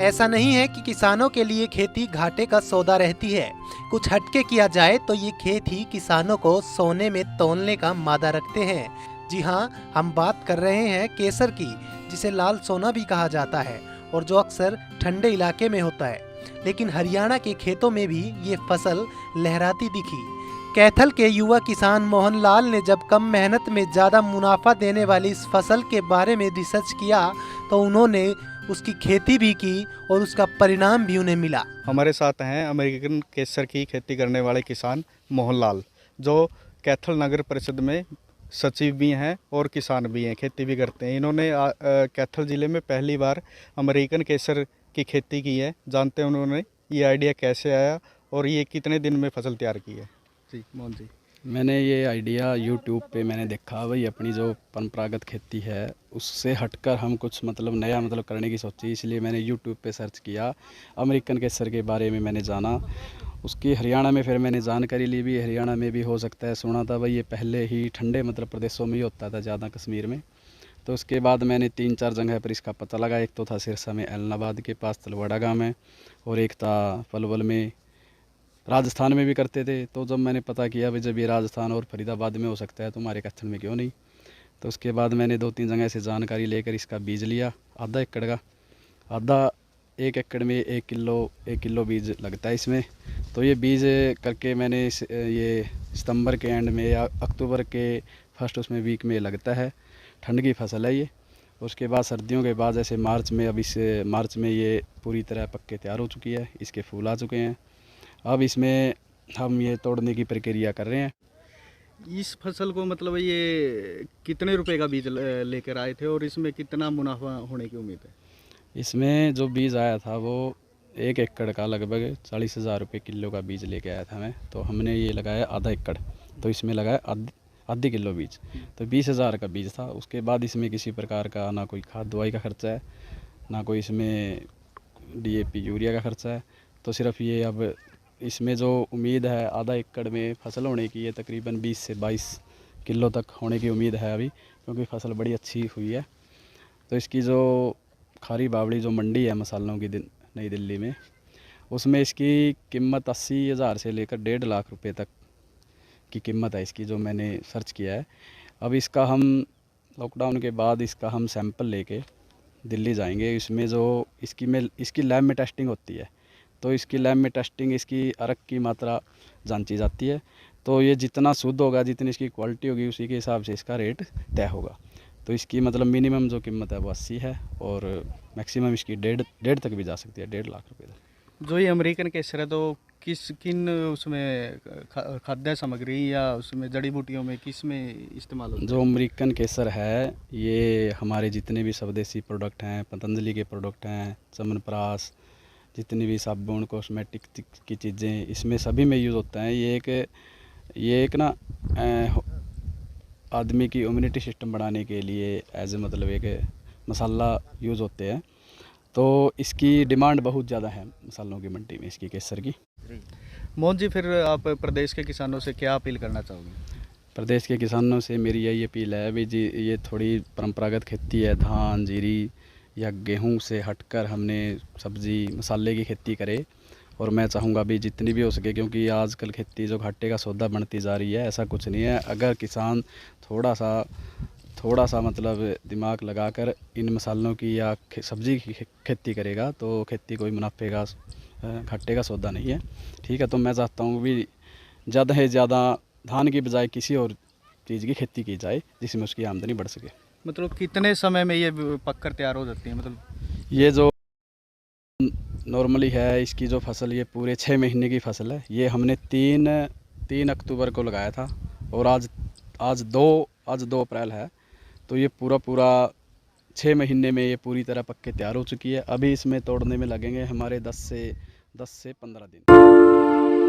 ऐसा नहीं है कि किसानों के लिए खेती घाटे का सौदा रहती है। कुछ हटके किया जाए तो ये खेत ही किसानों को सोने में तौलने का मादा रखते हैं। जी हाँ, हम बात कर रहे हैं केसर की, जिसे लाल सोना भी कहा जाता है और जो अक्सर ठंडे इलाके में होता है। लेकिन हरियाणा के खेतों में भी ये फसल लहराती दिखी। कैथल के युवा किसान मोहन लाल ने जब कम मेहनत में ज़्यादा मुनाफा देने वाली इस फसल के बारे में रिसर्च किया तो उन्होंने उसकी खेती भी की और उसका परिणाम भी उन्हें मिला। हमारे साथ हैं अमेरिकन केसर की खेती करने वाले किसान मोहन लाल, जो कैथल नगर परिषद में सचिव भी हैं और किसान भी हैं, खेती भी करते हैं। इन्होंने कैथल ज़िले में पहली बार अमेरिकन केसर की खेती की है। जानते हैं उन्होंने ये आइडिया कैसे आया और ये कितने दिन में फसल तैयार की है। जी मोहन जी। मैंने ये आइडिया यूट्यूब पे मैंने देखा भाई, अपनी जो परंपरागत खेती है उससे हटकर हम कुछ नया करने की सोची, इसलिए मैंने यूट्यूब पे सर्च किया, अमेरिकन केसर के बारे में मैंने जाना। उसकी हरियाणा में फिर मैंने जानकारी ली भी, हरियाणा में भी हो सकता है, सुना था भाई ये पहले ही ठंडे प्रदेशों में ही होता था ज़्यादा, कश्मीर में। तो उसके बाद मैंने 3-4 जगह पर इसका पता लगा। एक तो था सिरसा में एलनाबाद के पास तलवाड़ा गाँव में, और एक था पलवल में, राजस्थान में भी करते थे। तो जब मैंने पता किया भाई जब ये राजस्थान और फरीदाबाद में हो सकता है तो हमारे कैथल में क्यों नहीं। तो उसके बाद मैंने 2-3 जगह से जानकारी लेकर इसका बीज लिया, आधा एकड़ का। आधा 1 एकड़ में 1 किलो बीज लगता है इसमें। तो ये बीज करके मैंने ये सितंबर के एंड में या अक्टूबर के फर्स्ट उसमें वीक में लगता है। ठंड की फसल है ये। उसके बाद सर्दियों के बाद जैसे मार्च में, अब इस मार्च में ये पूरी तरह पक के तैयार हो चुकी है, इसके फूल आ चुके हैं। अब इसमें हम ये तोड़ने की प्रक्रिया कर रहे हैं। इस फसल को ये कितने रुपए का बीज लेकर आए थे और इसमें कितना मुनाफा होने की उम्मीद है? इसमें जो बीज आया था वो 1 एकड़ का लगभग 40,000 रुपये किलो का बीज लेके आया था मैं। तो हमने ये लगाया आधा एकड़, तो इसमें लगाया आधी किलो बीज, तो 20,000 का बीज था। उसके बाद इसमें किसी प्रकार का ना कोई खाद दवाई का खर्चा है, ना कोई इसमें DAP यूरिया का खर्चा है। तो सिर्फ ये अब इसमें जो उम्मीद है आधा एकड़ में फसल होने की, ये तकरीबन 20 से 22 किलो तक होने की उम्मीद है अभी, क्योंकि फसल बड़ी अच्छी हुई है। तो इसकी जो खारी बावड़ी जो मंडी है मसालों की नई दिल्ली में, उसमें इसकी कीमत 80,000 से लेकर 1.5 लाख रुपए तक की कीमत है इसकी, जो मैंने सर्च किया है। अब इसका हम लॉकडाउन के बाद इसका हम सैंपल लेके दिल्ली जाएंगे। इसमें जो इसकी लैब में टेस्टिंग होती है, तो इसकी लैब में टेस्टिंग इसकी अरक की मात्रा जांची जाती है। तो ये जितना शुद्ध होगा, जितनी इसकी क्वालिटी होगी, उसी के हिसाब से इसका रेट तय होगा। तो इसकी मिनिमम जो कीमत है वो 80 है और मैक्सिमम इसकी 1.5 तक भी जा सकती है, 1.5 लाख रुपये तक। जो ये अमेरिकन केसर है तो किन उसमें खाद्य सामग्री या उसमें जड़ी बूटियों में किस में इस्तेमाल होता है? जो अमेरिकन केसर है ये हमारे जितने भी स्वदेशी प्रोडक्ट हैं, पतंजलि के प्रोडक्ट हैं, च्यवनप्राश, जितनी भी साबुन कॉस्मेटिक की चीज़ें, इसमें सभी में यूज़ होता है। ये एक ना आदमी की इम्यूनिटी सिस्टम बढ़ाने के लिए एज एक मसाला यूज़ होते हैं। तो इसकी डिमांड बहुत ज़्यादा है मसालों की मंडी में, इसकी केसर की। मोहन जी, फिर आप प्रदेश के किसानों से क्या अपील करना चाहोगे? प्रदेश के किसानों से मेरी यही अपील है भी जी, ये थोड़ी परंपरागत खेती है, धान जीरी या गेहूं से हटकर हमने सब्ज़ी मसाले की खेती करे। और मैं चाहूँगा भी जितनी भी हो सके, क्योंकि आजकल खेती जो घाटे का सौदा बनती जा रही है, ऐसा कुछ नहीं है। अगर किसान थोड़ा सा दिमाग लगाकर इन मसालों की या सब्ज़ी की खेती करेगा तो खेती कोई मुनाफे का घाटे का सौदा नहीं है। ठीक है, तो मैं चाहता हूँ भी ज़्यादा से ज़्यादा धान की बजाय किसी और चीज़ की खेती की जाए जिसमें उसकी आमदनी बढ़ सके। कितने समय में ये पककर तैयार हो जाती है? ये जो नॉर्मली है इसकी जो फसल, ये पूरे 6 महीने की फसल है। ये हमने 3 अक्टूबर को लगाया था और आज 2 अप्रैल है। तो ये पूरा 6 महीने में ये पूरी तरह पक के तैयार हो चुकी है। अभी इसमें तोड़ने में लगेंगे हमारे 10 से 15 दिन।